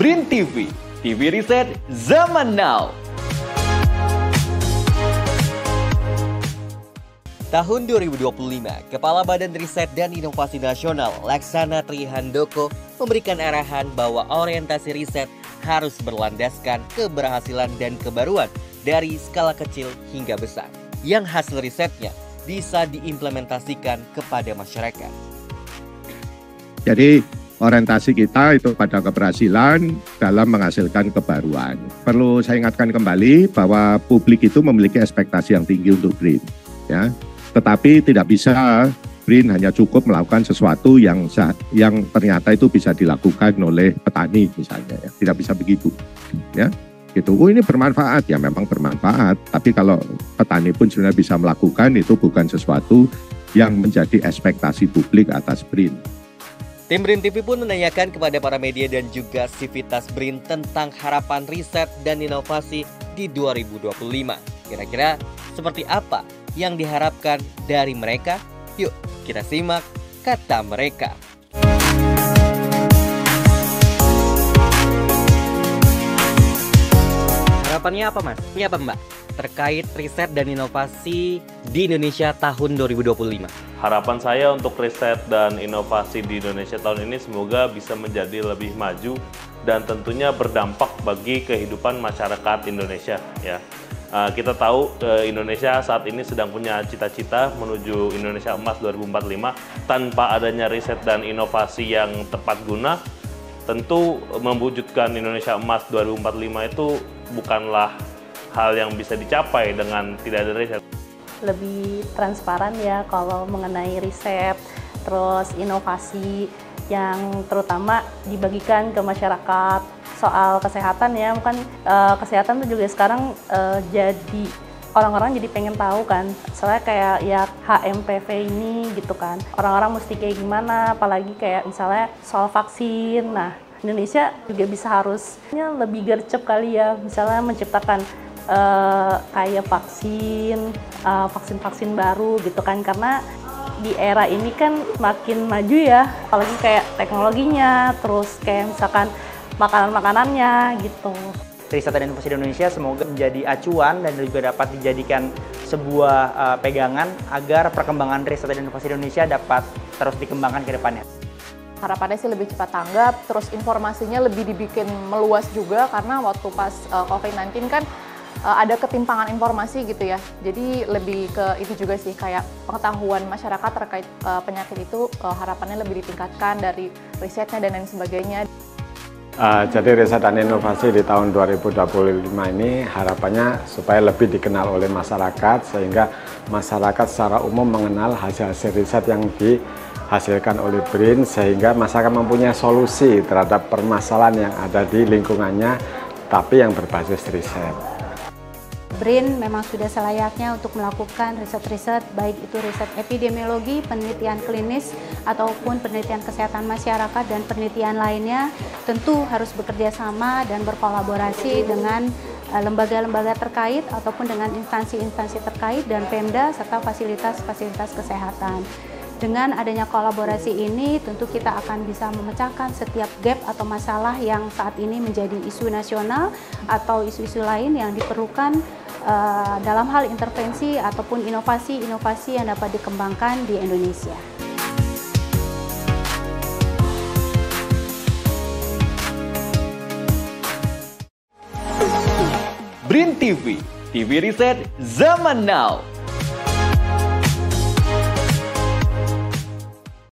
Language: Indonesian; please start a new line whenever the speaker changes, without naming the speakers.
BRIN TV, TV riset zaman now. Tahun 2025, Kepala Badan Riset dan Inovasi Nasional Laksana Trihandoko memberikan arahan bahwa orientasi riset harus berlandaskan keberhasilan dan kebaruan dari skala kecil hingga besar, yang hasil risetnya bisa diimplementasikan kepada masyarakat.
Jadi orientasi kita itu pada keberhasilan dalam menghasilkan kebaruan. Perlu saya ingatkan kembali bahwa publik itu memiliki ekspektasi yang tinggi untuk BRIN, ya. Tetapi tidak bisa BRIN hanya cukup melakukan sesuatu yang ternyata itu bisa dilakukan oleh petani misalnya, ya. Tidak bisa begitu, ya. Gitu. Oh, ini bermanfaat, ya memang bermanfaat. Tapi kalau petani pun sebenarnya bisa melakukan, itu bukan sesuatu yang menjadi ekspektasi publik atas BRIN.
Tim BRIN TV pun menanyakan kepada para media dan juga sivitas BRIN tentang harapan riset dan inovasi di 2025. Kira-kira seperti apa yang diharapkan dari mereka? Yuk kita simak kata mereka. Harapannya apa, Mas? Ini apa, Mbak? Terkait riset dan inovasi di Indonesia tahun 2025.
Harapan saya untuk riset dan inovasi di Indonesia tahun ini semoga bisa menjadi lebih maju dan tentunya berdampak bagi kehidupan masyarakat Indonesia, ya. Kita tahu Indonesia saat ini sedang punya cita-cita menuju Indonesia Emas 2045. Tanpa adanya riset dan inovasi yang tepat guna, tentu mewujudkan Indonesia Emas 2045 itu bukanlah hal yang bisa dicapai dengan tidak ada riset.
Lebih transparan ya kalau mengenai riset, terus inovasi yang terutama dibagikan ke masyarakat. Soal kesehatan ya, bukan kesehatan tuh juga sekarang jadi orang-orang jadi pengen tahu kan. Soalnya kayak ya HMPV ini gitu kan, orang-orang mesti kayak gimana, apalagi kayak misalnya soal vaksin. Nah, Indonesia juga bisa harusnya lebih gercep kali ya, misalnya menciptakan kayak vaksin baru gitu kan, karena di era ini kan makin maju ya, apalagi kayak teknologinya, terus kayak misalkan makanan-makanannya gitu.
Riset dan inovasi di Indonesia semoga menjadi acuan dan juga dapat dijadikan sebuah pegangan agar perkembangan riset dan inovasi di Indonesia dapat terus dikembangkan ke depannya.
Harapannya sih lebih cepat tanggap, terus informasinya lebih dibikin meluas juga, karena waktu pas COVID-19 kan ada ketimpangan informasi gitu ya. Jadi lebih ke itu juga sih, kayak pengetahuan masyarakat terkait penyakit itu harapannya lebih ditingkatkan dari risetnya dan lain sebagainya.
Jadi riset dan inovasi di tahun 2025 ini harapannya supaya lebih dikenal oleh masyarakat, sehingga masyarakat secara umum mengenal hasil-hasil riset yang dihasilkan oleh BRIN, sehingga masyarakat mempunyai solusi terhadap permasalahan yang ada di lingkungannya, tapi yang berbasis riset.
BRIN memang sudah selayaknya untuk melakukan riset-riset, baik itu riset epidemiologi, penelitian klinis, ataupun penelitian kesehatan masyarakat dan penelitian lainnya. Tentu harus bekerja sama dan berkolaborasi dengan lembaga-lembaga terkait ataupun dengan instansi-instansi terkait dan Pemda serta fasilitas-fasilitas kesehatan. Dengan adanya kolaborasi ini, tentu kita akan bisa memecahkan setiap gap atau masalah yang saat ini menjadi isu nasional atau isu-isu lain yang diperlukan dalam hal intervensi ataupun inovasi-inovasi yang dapat dikembangkan di Indonesia.
BRIN TV, TV riset zaman now.